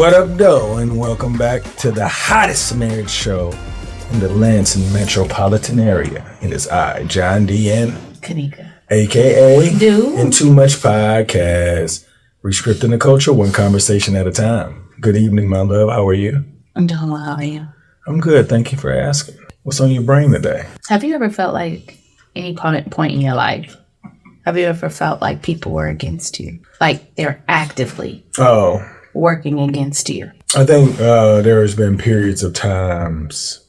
What up, though, and welcome back to the hottest marriage show in the Lansing metropolitan area. It is I, John D. and Kanika, aka Dude, and Too Much Podcast, Rescripting the culture one conversation at a time. Good evening, my love. How are you? I'm doing well. How are you? I'm good. Thank you for asking. What's on your brain today? Have you ever felt like any point in your life? Have you ever felt like people were against you? Like they're actively working against you? I think there has been periods of times,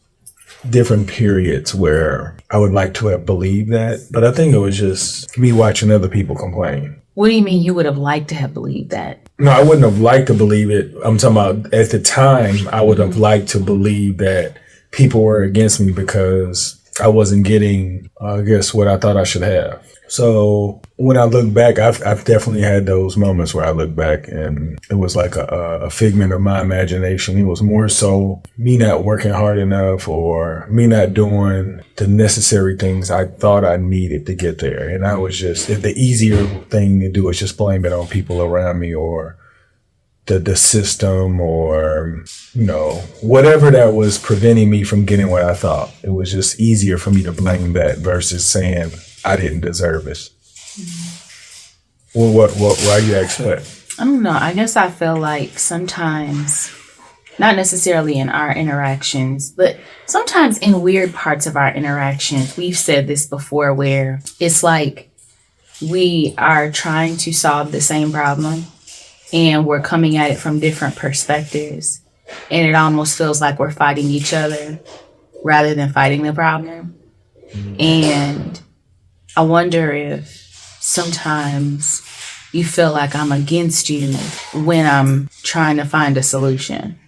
different periods where I would like to have believed that, but I think it was just me watching other people complain. What do you mean you would have liked to have believed that? No, I wouldn't have liked to believe it. I'm talking about at the time, I would have liked to believe that people were against me because I wasn't getting, what I thought I should have. So when I look back, I've definitely had those moments where I look back and it was like a figment of my imagination. It was more so me not working hard enough or me not doing the necessary things I thought I needed to get there. And I was just, the easier thing to do is just blame it on people around me or the system or, whatever that was preventing me from getting what I thought. It was just easier for me to blame that versus saying I didn't deserve it. Well, why you ask that? I don't know. I guess I feel like sometimes, not necessarily in our interactions, but sometimes in weird parts of our interactions, we've said this before where it's like we are trying to solve the same problem and we're coming at it from different perspectives. And it almost feels like we're fighting each other rather than fighting the problem. And I wonder if sometimes you feel like I'm against you when I'm trying to find a solution.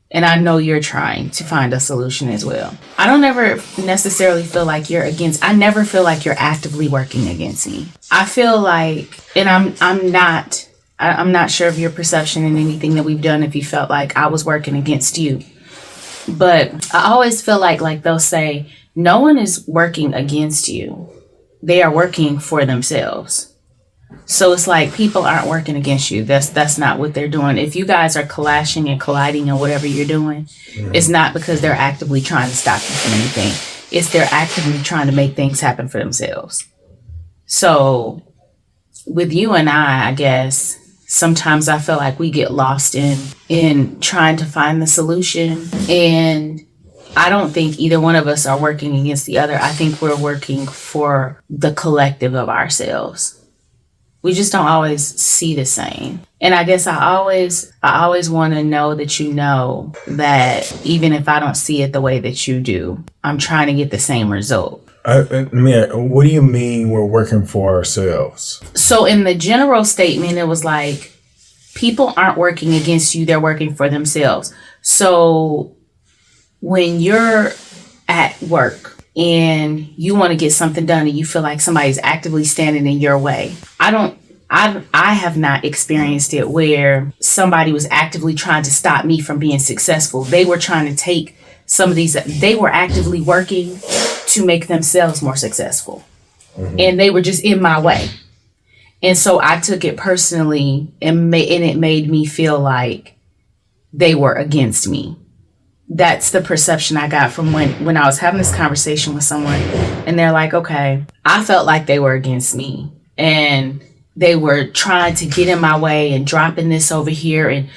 And I know you're trying to find a solution as well. I don't ever necessarily feel like you're against. I never feel like you're actively working against me. I feel like, and I'm not sure of your perception in anything that we've done if you felt like I was working against you. But I always feel like they'll say, no one is working against you. They are working for themselves. So it's like people aren't working against you. That's not what they're doing. If you guys are clashing and colliding and whatever you're doing, it's not because they're actively trying to stop you from anything. It's they're actively trying to make things happen for themselves. So with you and I guess, sometimes I feel like we get lost in trying to find the solution. And I don't think either one of us are working against the other. I think we're working for the collective of ourselves. We just don't always see the same. And I guess I always want to know that even if I don't see it the way that you do, I'm trying to get the same result. What do you mean we're working for ourselves? So in the general statement, it was like, people aren't working against you, they're working for themselves. So when you're at work and you want to get something done and you feel like somebody's actively standing in your way, I have not experienced it where somebody was actively trying to stop me from being successful. They were trying to take they were actively working to make themselves more successful. And they were just in my way. And so I took it personally and it made me feel like they were against me. That's the perception I got from when I was having this conversation with someone and they're like, okay, I felt like they were against me and they were trying to get in my way and dropping this over here and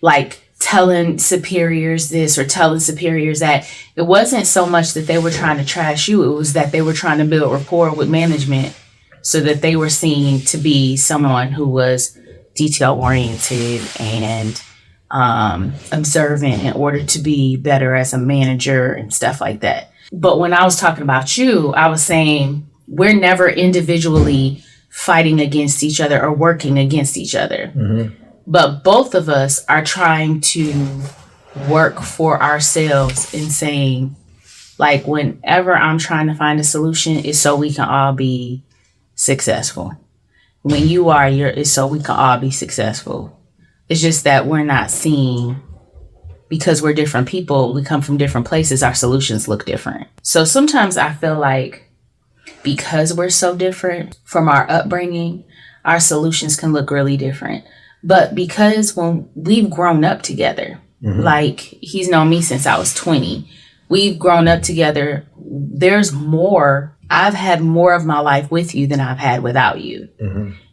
like telling superiors this or telling superiors that. It wasn't so much that they were trying to trash you. It was that they were trying to build rapport with management so that they were seen to be someone who was detail oriented and observant in order to be better as a manager and stuff like that. But when I was talking about you, I was saying we're never individually fighting against each other or working against each other. But both of us are trying to work for ourselves and saying, like, whenever I'm trying to find a solution, it's so we can all be successful. When you are, it's so we can all be successful. It's just that we're not seeing, because we're different people, we come from different places, our solutions look different. So sometimes I feel like because we're so different from our upbringing, our solutions can look really different. But because when we've grown up together, like he's known me since I was 20, we've grown up together. There's more. I've had more of my life with you than I've had without you.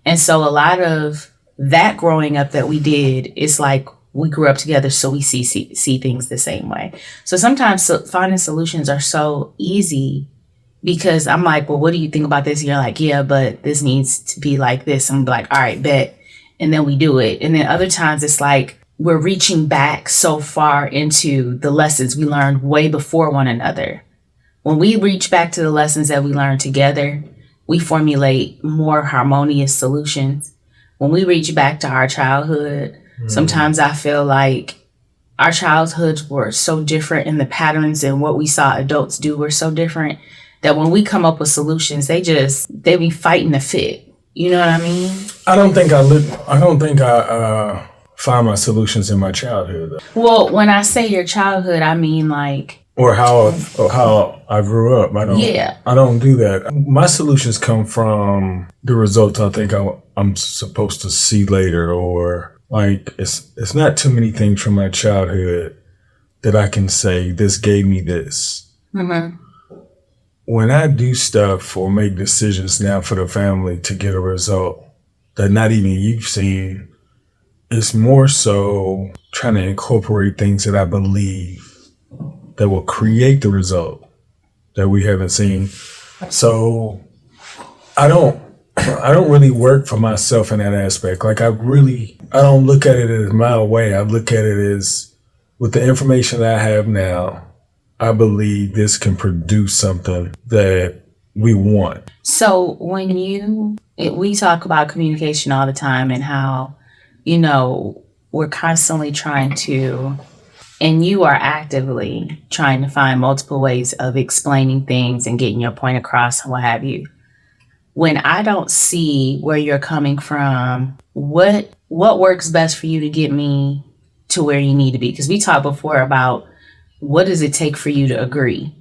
And so a lot of that growing up that we did is like we grew up together, so we see things the same way. So sometimes finding solutions are so easy because I'm like, well, what do you think about this? And you're like, yeah, but this needs to be like this. I'm like, all right, bet. And then we do it. And then other times it's like we're reaching back so far into the lessons we learned way before one another. When we reach back to the lessons that we learned together, we formulate more harmonious solutions. When we reach back to our childhood, sometimes I feel like our childhoods were so different and the patterns and what we saw adults do were so different that when we come up with solutions, they be fighting the fit. You know what I mean? I don't think I find my solutions in my childhood, though. Well, when I say your childhood, I mean like or how I grew up. I don't do that. My solutions come from the results I think I'm supposed to see later, or like it's not too many things from my childhood that I can say this gave me this. When I do stuff or make decisions now for the family to get a result that not even you've seen, it's more so trying to incorporate things that I believe that will create the result that we haven't seen. So I don't really work for myself in that aspect. Like I don't look at it as my way. I look at it as with the information that I have now, I believe this can produce something that we want. So when we talk about communication all the time and how, we're constantly trying to, and you are actively trying to find multiple ways of explaining things and getting your point across and what have you. When I don't see where you're coming from, what works best for you to get me to where you need to be? Because we talked before about what does it take for you to agree?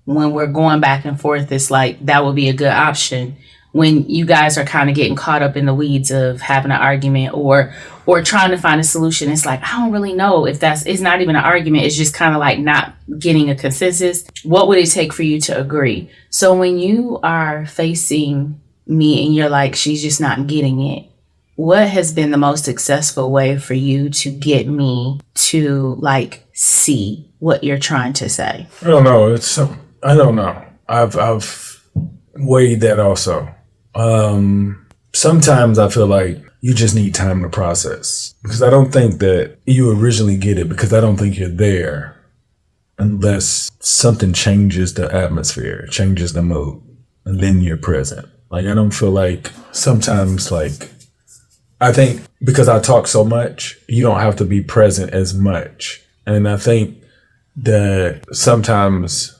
When we're going back and forth, it's like that would be a good option. When you guys are kind of getting caught up in the weeds of having an argument or trying to find a solution, it's like, I don't really know if it's not even an argument. It's just kind of like not getting a consensus. What would it take for you to agree? So when you are facing me and you're like, she's just not getting it, what has been the most successful way for you to get me to like see what you're trying to say? I don't know. I don't know. I've weighed that also. Sometimes I feel like you just need time to process, because I don't think that you originally get it, because I don't think you're there unless something changes the atmosphere, changes the mood, and then you're present. Like I don't feel like sometimes, like I think because I talk so much, you don't have to be present as much. And I think that sometimes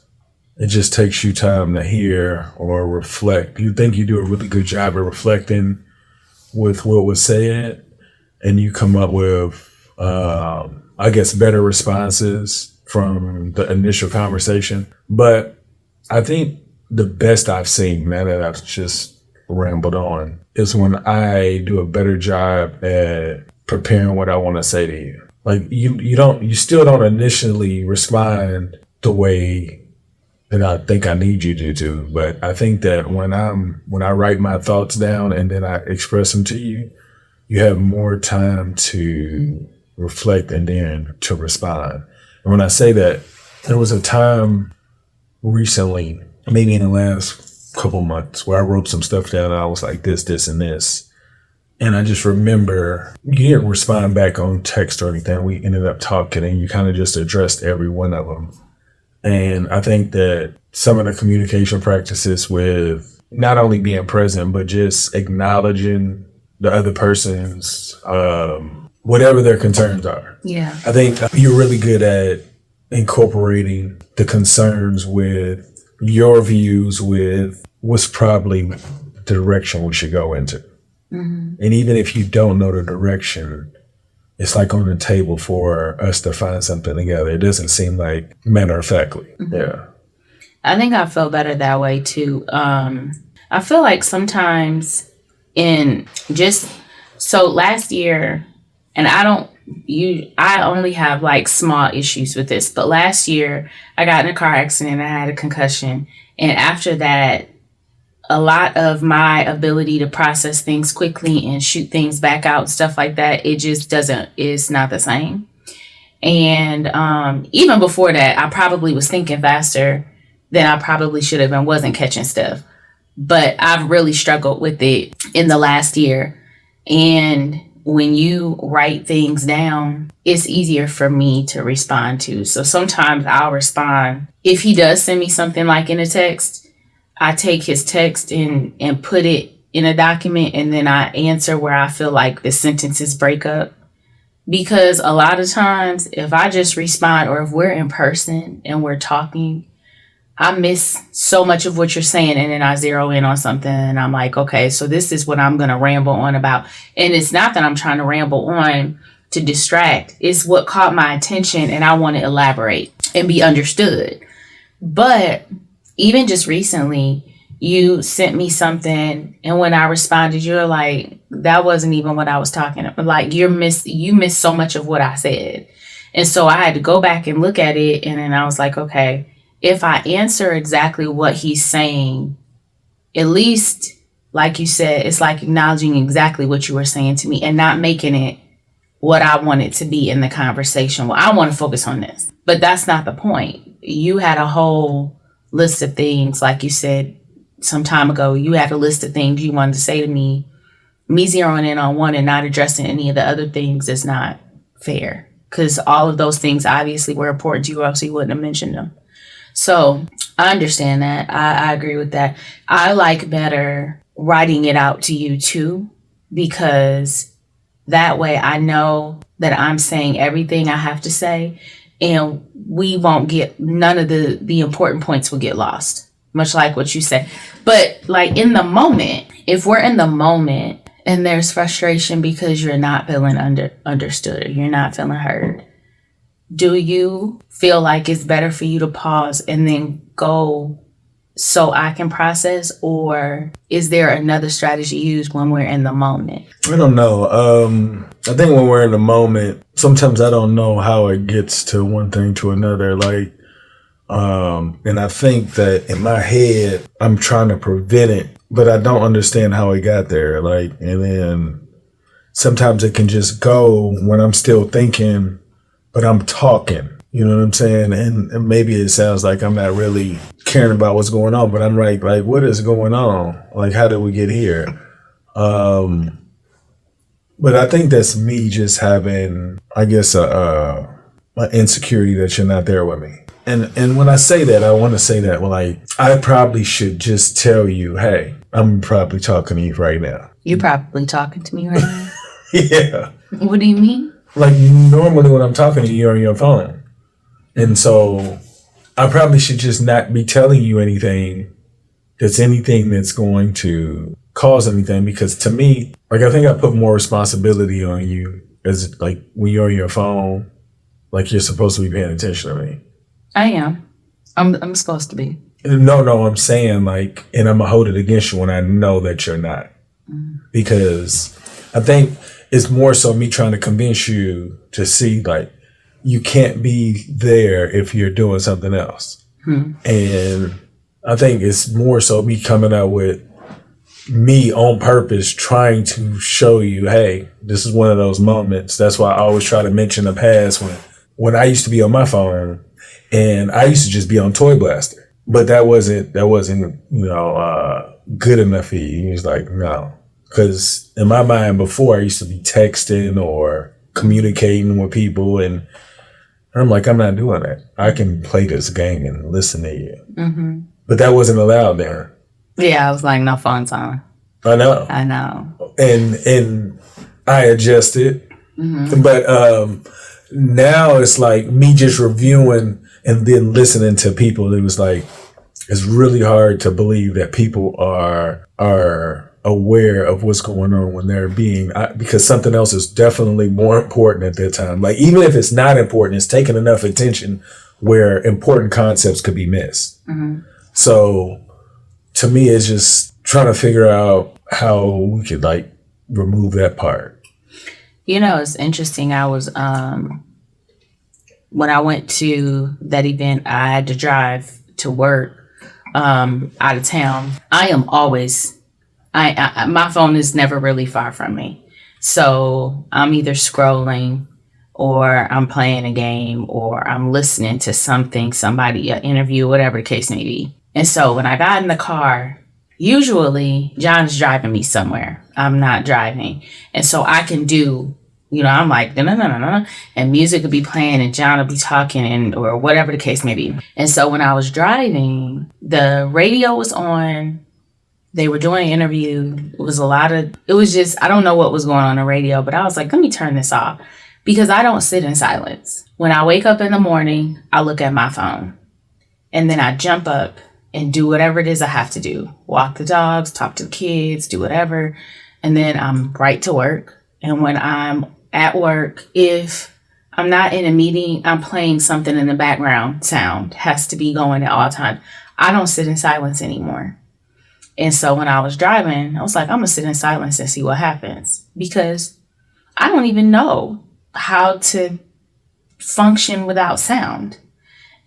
it just takes you time to hear or reflect. You think you do a really good job of reflecting with what was said, and you come up with, I guess, better responses from the initial conversation. But I think the best I've seen, now that I've just rambled on, is when I do a better job at preparing what I want to say to you. Like you still don't initially respond the way that I think I need you to, but I think that when I write my thoughts down and then I express them to you, you have more time to reflect and then to respond. And when I say that, there was a time recently, maybe in the last couple months, where I wrote some stuff down and I was like this, and this. And I just remember you didn't respond back on text or anything. We ended up talking and you kind of just addressed every one of them. And I think that some of the communication practices with not only being present, but just acknowledging the other person's, whatever their concerns are. Yeah. I think you're really good at incorporating the concerns with your views with what's probably the direction we should go into. And even if you don't know the direction, it's like on the table for us to find something together. It doesn't seem like matter of factly. Yeah. I think I feel better that way too. I feel like sometimes So last year, and I only have like small issues with this, but last year I got in a car accident, I had a concussion, and after that, a lot of my ability to process things quickly and shoot things back out, stuff like that, it just it's not the same. And even before that, I probably was thinking faster than I probably should have and wasn't catching stuff. But I've really struggled with it in the last year. And when you write things down, it's easier for me to respond to. So sometimes I'll respond. If he does send me something like in a text, I take his text and put it in a document, and then I answer where I feel like the sentences break up. Because a lot of times, if I just respond, or if we're in person and we're talking, I miss so much of what you're saying, and then I zero in on something, and I'm like, okay, so this is what I'm going to ramble on about. And it's not that I'm trying to ramble on to distract. It's what caught my attention, and I want to elaborate and be understood. But even just recently, you sent me something, and when I responded, you're like, that wasn't even what I was talking about. Like, you missed so much of what I said. And so I had to go back and look at it, and then I was like, okay, if I answer exactly what he's saying, at least, like you said, it's like acknowledging exactly what you were saying to me and not making it what I want it to be in the conversation. Well, I want to focus on this, but that's not the point. You had a whole list of things, like you said some time ago, you had a list of things you wanted to say to me. Me zeroing in on one and not addressing any of the other things is not fair, because all of those things obviously were important to you, or else you wouldn't have mentioned them. So I understand that. I agree with that. I like better writing it out to you too, because that way I know that I'm saying everything I have to say, and we won't get, none of the important points will get lost, much like what you said. But like in the moment, if we're in the moment and there's frustration because you're not feeling understood, or you're not feeling heard, do you feel like it's better for you to pause and then go so I can process, or is there another strategy used when we're in the moment? I don't know. I think when we're in the moment, sometimes I don't know how it gets to one thing to another. Like, and I think that in my head, I'm trying to prevent it, but I don't understand how it got there. Like, and then sometimes it can just go when I'm still thinking, but I'm talking. You know what I'm saying? And maybe it sounds like I'm not really caring about what's going on, but I'm like, what is going on? Like, how did we get here? But I think that's me just having, I guess, an insecurity that you're not there with me. And when I say that, I want to say that, well, like, I probably should just tell you, hey, I'm probably talking to you right now. You're probably talking to me right now? Yeah. What do you mean? Like, normally when I'm talking to you, you're on your phone. And so I probably should just not be telling you anything that's going to cause anything, because to me, like, I think I put more responsibility on you as, like, when you're on your phone, like, you're supposed to be paying attention to me. I am. I'm supposed to be. No, I'm saying, like, and I'm gonna hold it against you when I know that you're not. Because I think it's more so me trying to convince you to see, like, you can't be there if you're doing something else. And I think it's more so me coming out with me on purpose, trying to show you, hey, this is one of those moments. That's why I always try to mention the past when I used to be on my phone and I used to just be on Toy Blaster. But that wasn't good enough for you. He was like, no. Because in my mind before, I used to be texting or communicating with people, and I'm like, I'm not doing that. I can play this game and listen to you. Mm-hmm. But that wasn't allowed there. Yeah, I was like, no phone time. I know. And I adjusted. Mm-hmm. But now it's like me just reviewing and then listening to people. It was like, it's really hard to believe that people are aware of what's going on when they're because something else is definitely more important at that time. Like, even if it's not important, it's taking enough attention where important concepts could be missed. Mm-hmm. So to me, it's just trying to figure out how we could, like, remove that part. You know, it's interesting. I was when I went to that event, I had to drive to work out of town. I am always my phone is never really far from me. So I'm either scrolling or I'm playing a game or I'm listening to something, somebody, an interview, whatever the case may be. And so when I got in the car, usually John's driving me somewhere. I'm not driving. And so I can do, I'm like, no, no, no, no, no. And music would be playing and John would be talking and or whatever the case may be. And so when I was driving, the radio was on. They were doing an interview. It was just, I don't know what was going on the radio, but I was like, let me turn this off because I don't sit in silence. When I wake up in the morning, I look at my phone and then I jump up and do whatever it is I have to do. Walk the dogs, talk to the kids, do whatever. And then I'm right to work. And when I'm at work, if I'm not in a meeting, I'm playing something in the background. Sound has to be going at all times. I don't sit in silence anymore. And so when I was driving, I was like, I'm going to sit in silence and see what happens because I don't even know how to function without sound.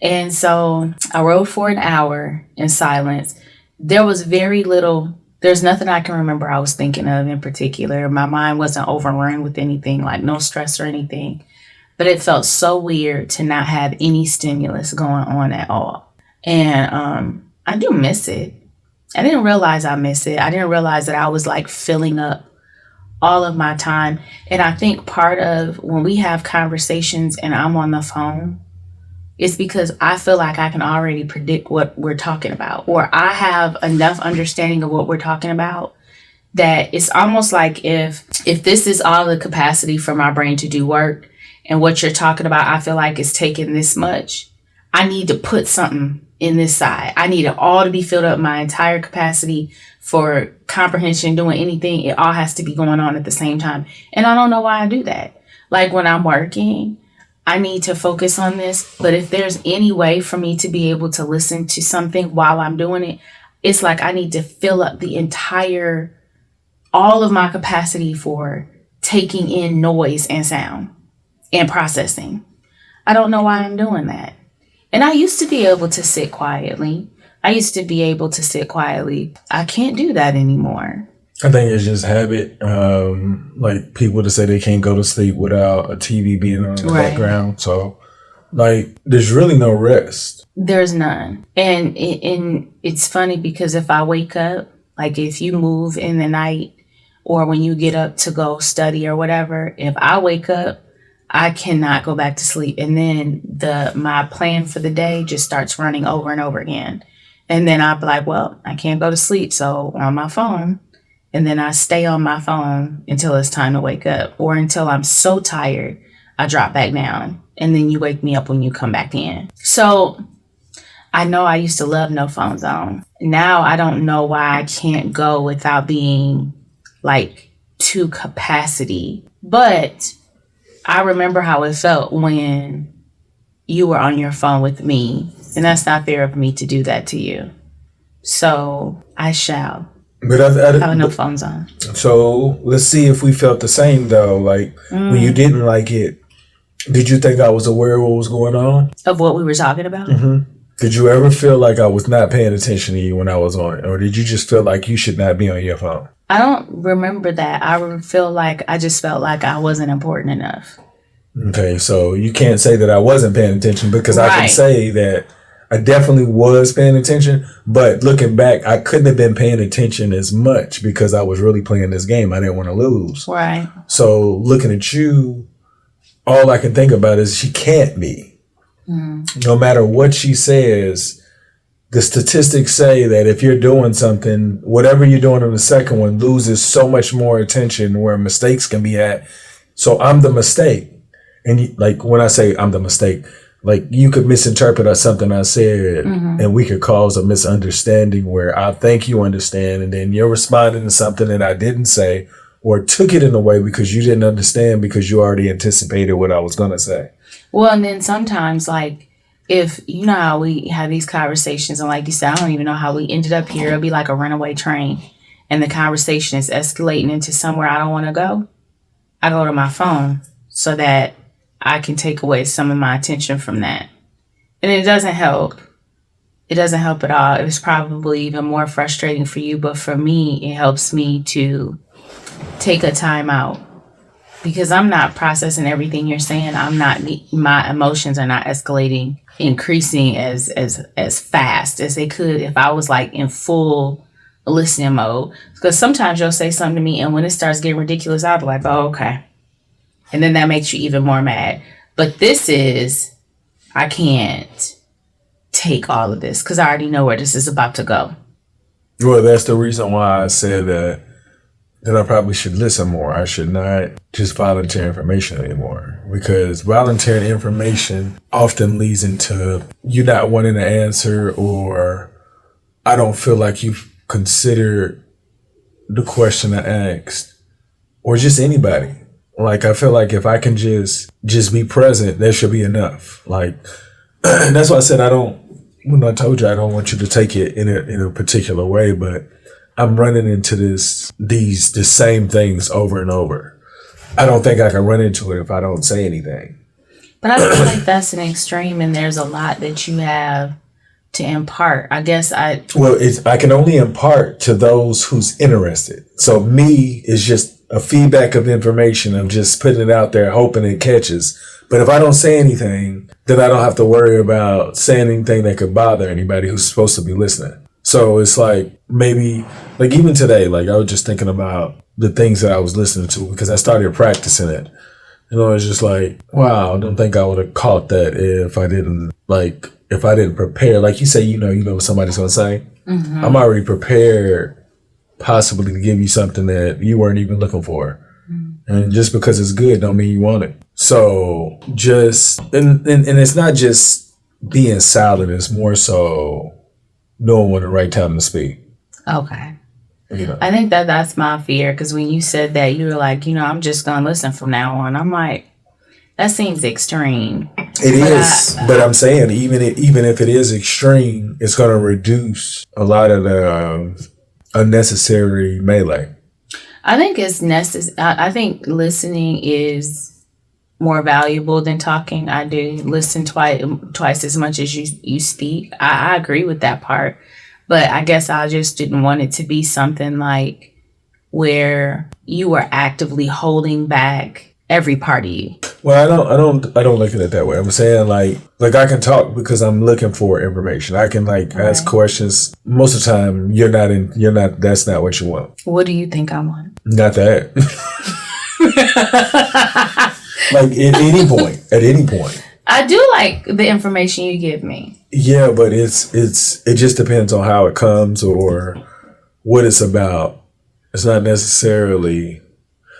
And so I rode for an hour in silence. There was there's nothing I can remember I was thinking of in particular. My mind wasn't overrun with anything, like no stress or anything. But it felt so weird to not have any stimulus going on at all. And I do miss it. I didn't realize I miss it. I didn't realize that I was like filling up all of my time. And I think part of when we have conversations and I'm on the phone, it's because I feel like I can already predict what we're talking about, or I have enough understanding of what we're talking about that it's almost like if this is all the capacity for my brain to do work and what you're talking about, I feel like it's taking this much. I need to put something in this side. I need it all to be filled up, my entire capacity for comprehension, doing anything. It all has to be going on at the same time. And I don't know why I do that. Like when I'm working, I need to focus on this. But if there's any way for me to be able to listen to something while I'm doing it, it's like I need to fill up all of my capacity for taking in noise and sound and processing. I don't know why I'm doing that. And I used to be able to sit quietly. I can't do that anymore. I think it's just habit. Like people to say they can't go to sleep without a TV being on in the background. So like there's really no rest. There's none. And it's funny because if I wake up, like if you move in the night or when you get up to go study or whatever, if I wake up, I cannot go back to sleep. And then my plan for the day just starts running over and over again. And then I'll be like, well, I can't go to sleep. So on my phone. And then I stay on my phone until it's time to wake up or until I'm so tired, I drop back down. And then you wake me up when you come back in. So I know I used to love no phone zone. Now I don't know why I can't go without being like to capacity. But I remember how it felt when you were on your phone with me, and that's not fair of me to do that to you. So I shall. But I have no phones on. So let's see if we felt the same though. Like when you didn't like it, did you think I was aware of what was going on? Of what we were talking about? Mm-hmm. Did you ever feel like I was not paying attention to you when I was on it? Or did you just feel like you should not be on your phone? I don't remember that. I just felt like I wasn't important enough. Okay, so you can't say that I wasn't paying attention because I can say that I definitely was paying attention. But looking back, I couldn't have been paying attention as much because I was really playing this game. I didn't want to lose. Right. So looking at you, all I can think about is she can't be. No matter what she says, the statistics say that if you're doing something, whatever you're doing in the second one loses so much more attention where mistakes can be at. So I'm the mistake. And like when I say I'm the mistake, like you could misinterpret something I said and we could cause a misunderstanding where I think you understand and then you're responding to something that I didn't say or took it in a way because you didn't understand because you already anticipated what I was going to say. Well, and then sometimes, like, if you know how we have these conversations, and like you said, I don't even know how we ended up here. It'll be like a runaway train, and the conversation is escalating into somewhere I don't want to go. I go to my phone so that I can take away some of my attention from that. And it doesn't help. It doesn't help at all. It was probably even more frustrating for you, but for me, it helps me to take a time out because I'm not processing everything you're saying. My emotions are not escalating, increasing as fast as they could if I was like in full listening mode. Because sometimes you'll say something to me and when it starts getting ridiculous, I'll be like, oh, okay. And then that makes you even more mad. But this is, I can't take all of this because I already know where this is about to go. Well, that's the reason why I said that I probably should listen more. I should not just volunteer information anymore because volunteering information often leads into you not wanting to answer, or I don't feel like you've considered the question I asked, or just anybody. Like, I feel like if I can just be present, that should be enough. Like, that's why I said when I told you I don't want you to take it in a particular way, but I'm running into the same things over and over. I don't think I can run into it if I don't say anything. But I feel like that's an extreme, and there's a lot that you have to impart. I can only impart to those who's interested. So me is just a feedback of information. I'm just putting it out there, hoping it catches. But if I don't say anything, then I don't have to worry about saying anything that could bother anybody who's supposed to be listening. So it's like, maybe, like even today, like I was just thinking about the things that I was listening to because I started practicing it. And I was just like, wow, I don't think I would have caught that if I didn't prepare. Like you say, you know what somebody's going to say. Mm-hmm. I'm already prepared possibly to give you something that you weren't even looking for. Mm-hmm. And just because it's good don't mean you want it. So just, and it's not just being silent, it's more so knowing when the right time to speak. Okay. Yeah. I think that's my fear, because when you said that, you were like, I'm just going to listen from now on. I'm like, that seems extreme. It is, but I'm saying even if it is extreme, it's going to reduce a lot of the unnecessary melee. I think it's necessary. I think listening is more valuable than talking. I do listen twice as much as you speak. I agree with that part, but I guess I just didn't want it to be something like where you were actively holding back every part of you. Well, I don't look at it that way. I'm saying like I can talk because I'm looking for information. I can ask questions. Most of the time, that's not what you want. What do you think I want? Not that. Like at any point. I do like the information you give me. Yeah, but it just depends on how it comes or what it's about. It's not necessarily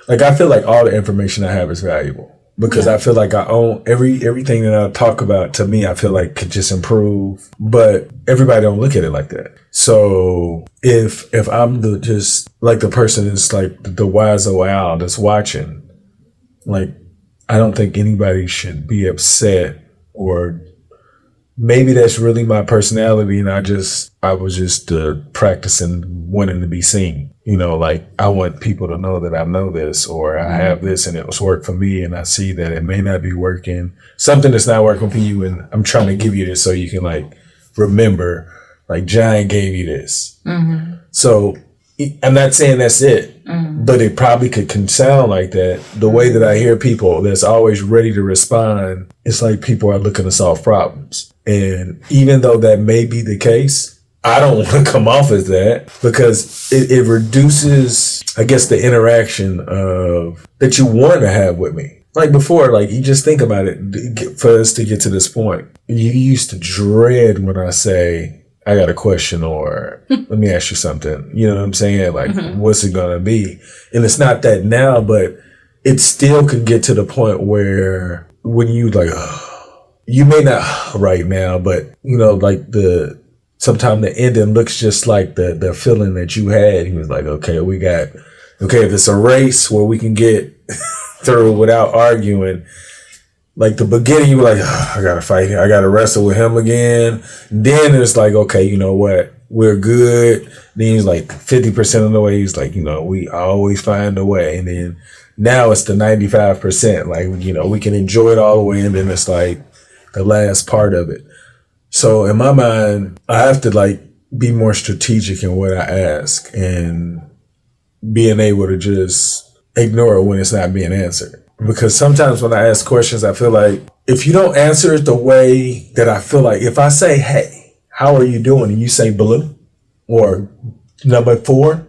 like, I feel like all the information I have is valuable because I feel like I own everything that I talk about. To me, I feel like could just improve, but everybody don't look at it like that. So if I'm the person that's like the wise old owl that's watching, like, I don't think anybody should be upset, or maybe that's really my personality and I was just practicing wanting to be seen. Like I want people to know that I know this, or I have this and it was work for me, and I see that it may not be working. Something that's not working for you, and I'm trying to give you this so you can remember, like Giant gave you this. Mm-hmm. So I'm not saying that's it, but it probably can sound like that. The way that I hear people that's always ready to respond, it's like people are looking to solve problems. And even though that may be the case, I don't want to come off as that because it reduces, I guess, the interaction that you want to have with me. Like before, you just think about it, for us to get to this point, you used to dread when I say, I got a question, or let me ask you something. You know what I'm saying? What's it going to be? And it's not that now, but it still can get to the point where when you you may not right now, but sometimes the ending looks just like the feeling that you had. He was like, okay, if it's a race where we can get through without arguing, like the beginning, you were like, I gotta fight him. I gotta wrestle with him again. Then it's like, okay, you know what? we're good. Then he's like 50% of the way. He's like, we always find a way. And then now it's the 95%. Like, we can enjoy it all the way. And then it's like the last part of it. So in my mind, I have to like be more strategic in what I ask and being able to just ignore it when it's not being answered. Because sometimes when I ask questions, I feel like if you don't answer it the way that I feel like, if I say, hey, how are you doing? And you say blue or number 4,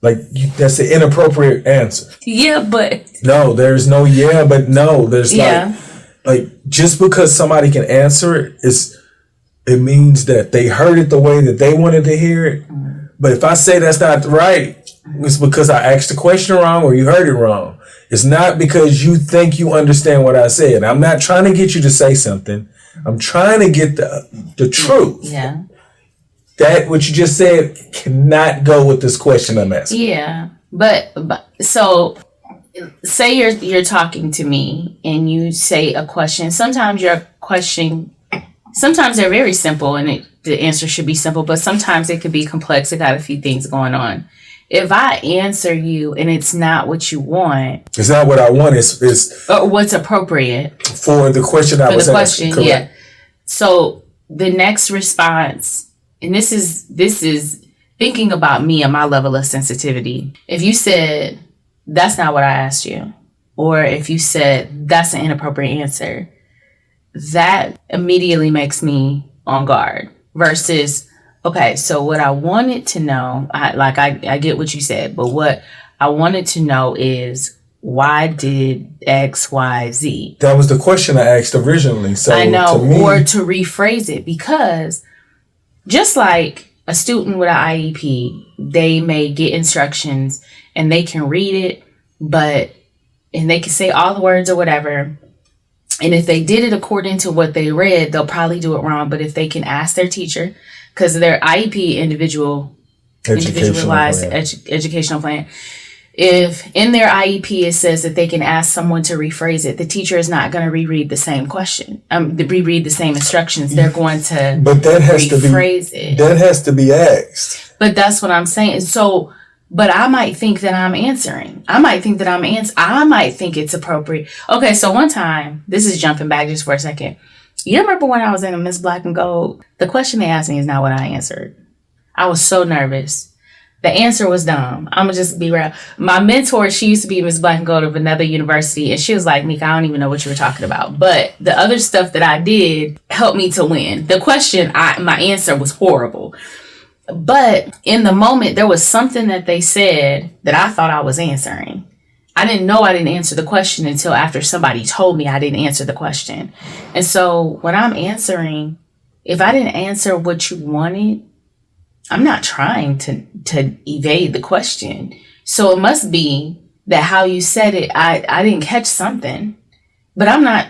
like that's an inappropriate answer. Yeah, but. No, there's no yeah, but no. There's like just because somebody can answer it, it means that they heard it the way that they wanted to hear it. But if I say that's not right, it's because I asked the question wrong or you heard it wrong. It's not because you think you understand what I said. I'm not trying to get you to say something. I'm trying to get the truth. Yeah. That what you just said cannot go with this question I'm asking. Yeah. But so say you're talking to me and you say a question. Sometimes your question, sometimes they're very simple and the answer should be simple, but sometimes it could be complex. It got a few things going on. If I answer you and it's not what you want, it's not what I want. It's or what's appropriate for the question I was asking. Correct. Yeah. So the next response, and this is thinking about me and my level of sensitivity. If you said that's not what I asked you, or if you said that's an inappropriate answer, that immediately makes me on guard. Versus, okay, so what I wanted to know, I get what you said, but what I wanted to know is why did X, Y, Z? That was the question I asked originally. So I know, or to rephrase it, because just like a student with an IEP, they may get instructions and they can read it, and they can say all the words or whatever. And if they did it according to what they read, they'll probably do it wrong. But if they can ask their teacher, because their IEP individualized educational plan, if in their IEP it says that they can ask someone to rephrase it, the teacher is not going to reread the same question, reread the same instructions. They're going to rephrase it. That has to be asked. But that's what I'm saying. So, but I might think that I'm answering. I might think it's appropriate. Okay, so one time, this is jumping back just for a second. You remember when I was in a Miss Black and Gold? The question they asked me is not what I answered. I was so nervous. The answer was dumb. I'm going to just be real. My mentor, she used to be Miss Black and Gold of another university, and she was like, Nika, I don't even know what you were talking about. But the other stuff that I did helped me to win. The question, my answer was horrible. But in the moment, there was something that they said that I thought I was answering. I didn't know I didn't answer the question until after somebody told me I didn't answer the question. And so when I'm answering, if I didn't answer what you wanted, I'm not trying to evade the question. So it must be that how you said it, I didn't catch something, but I'm not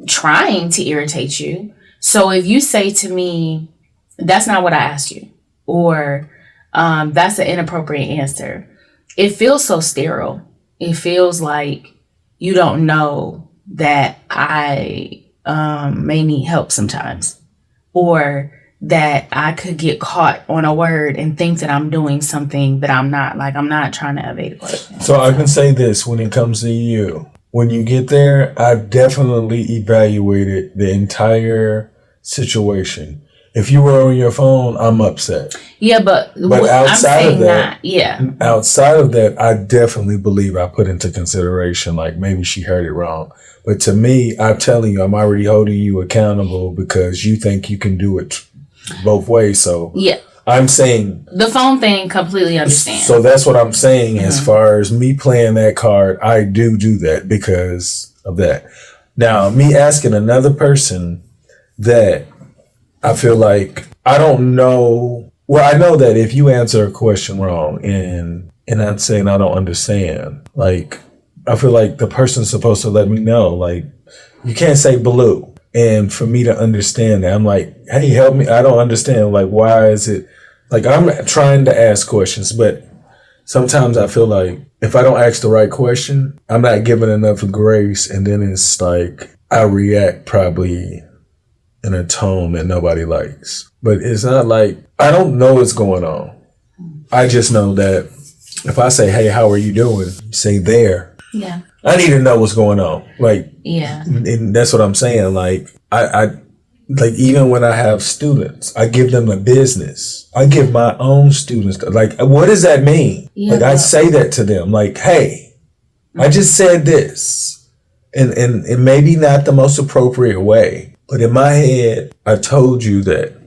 trying to irritate you. So if you say to me, that's not what I asked you, or that's an inappropriate answer, it feels so sterile. It feels like you don't know that I may need help sometimes, or that I could get caught on a word and think that I'm doing something that I'm not. Like, I'm not trying to evade a question. So I can say this when it comes to you. When you get there, I've definitely evaluated the entire situation. If you were on your phone, I'm upset. Yeah, but outside of that, outside of that, I definitely believe I put into consideration, like maybe she heard it wrong. But to me, I'm telling you, I'm already holding you accountable because you think you can do it both ways. So yeah, I'm saying the phone thing, completely understand. So that's what I'm saying. Mm-hmm. As far as me playing that card, I do that because of that. Now, me asking another person that, I feel like I don't know. Well, I know that if you answer a question wrong and I'm saying I don't understand, like, I feel like the person's supposed to let me know. Like, you can't say blue. And for me to understand that, I'm like, hey, help me. I don't understand. Like, why is it? Like, I'm trying to ask questions, but sometimes I feel like if I don't ask the right question, I'm not giving enough grace. And then it's like I react probably in a tone that nobody likes. But it's not like, I don't know what's going on. I just know that if I say, hey, how are you doing? Say there. Yeah. I need to know what's going on. Like, yeah. And that's what I'm saying. Like, I like, even when I have students, I give them a business. I give my own students, like, what does that mean? Yeah. Like, I say that to them, like, hey, I just said this. And maybe not the most appropriate way, but in my head, I told you that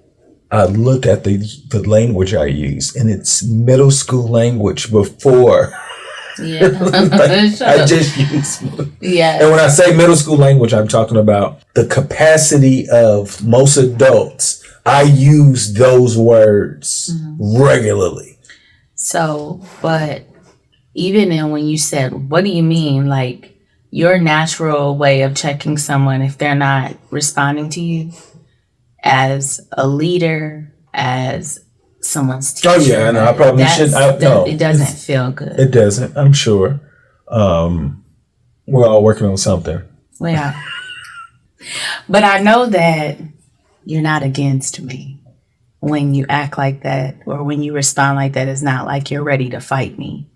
I looked at the language I use, and it's middle school language before. Yeah. Like, I just use. Yeah. And when I say middle school language, I'm talking about the capacity of most adults. I use those words regularly. So, but even in when you said, what do you mean? Like, your natural way of checking someone if they're not responding to you as a leader, as someone's teacher. Oh yeah, and I probably should. No, it doesn't feel good. It doesn't. I'm sure. We're all working on something. Yeah. But I know that you're not against me when you act like that or when you respond like that. It's not like you're ready to fight me,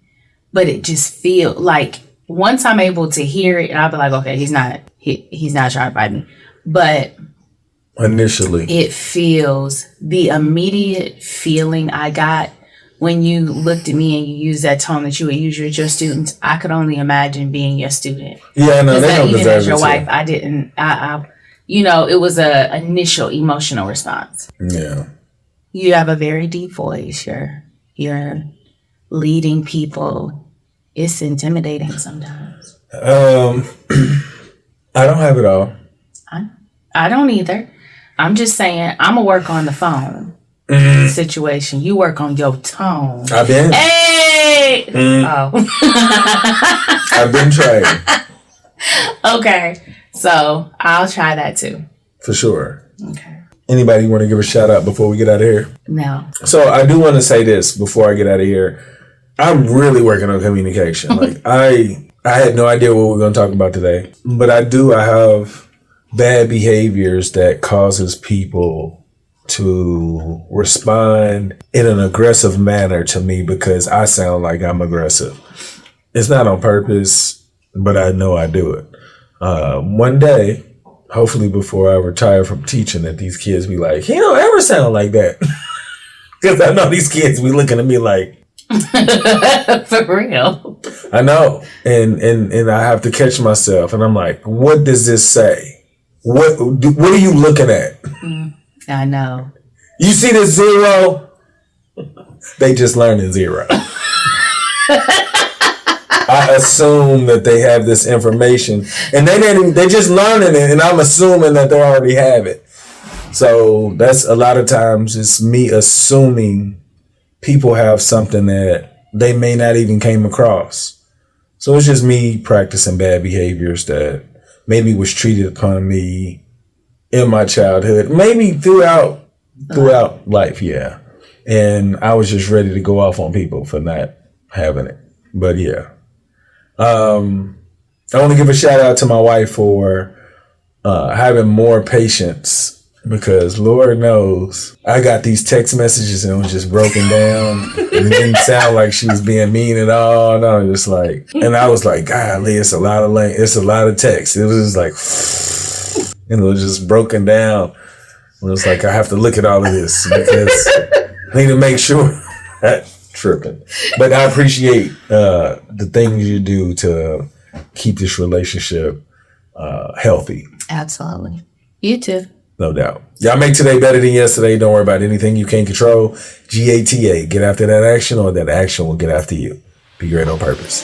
but it just feels like once I'm able to hear it, I'll be like, okay, he's not trying to fight me. But initially, it feels the immediate feeling I got when you looked at me and you used that tone that you would use with your students. I could only imagine being your student. Yeah, no, they don't even deserve as your it, wife, I didn't. It was a initial emotional response. Yeah, you have a very deep voice. You're leading people. It's intimidating sometimes. I don't have it all. I don't either. I'm just saying, I'm going to work on the phone situation. You work on your tone. I've been. Hey! Oh. I've been trying. Okay. So, I'll try that too. For sure. Okay. Anybody want to give a shout out before we get out of here? No. So, I do want to say this before I get out of here. I'm really working on communication. Like, I had no idea what we were going to talk about today. But I have bad behaviors that causes people to respond in an aggressive manner to me because I sound like I'm aggressive. It's not on purpose, but I know I do it. One day, hopefully before I retire from teaching, that these kids be like, he don't ever sound like that. Because I know these kids be looking at me like, for real. I know. And I have to catch myself. And I'm like, what does this say? What are you looking at? I know. You see the zero? They just learned in zero. I assume that they have this information and they just learning it, and I'm assuming that they already have it. So that's a lot of times it's me assuming people have something that they may not even came across. So it's just me practicing bad behaviors that maybe was treated upon me in my childhood, maybe throughout life, yeah. And I was just ready to go off on people for not having it. But yeah. I want to give a shout out to my wife for having more patience, because Lord knows I got these text messages and it was just broken down. And it didn't sound like she was being mean at all. No, just like, and I was like, golly, it's a lot of text. It was just like, and it was just broken down. And it was like, I have to look at all of this because I need to make sure. Tripping. But I appreciate the things you do to keep this relationship healthy. Absolutely. You too. No doubt. Y'all make today better than yesterday. Don't worry about anything you can't control. GATA. Get after that action, or that action will get after you. Be great on purpose.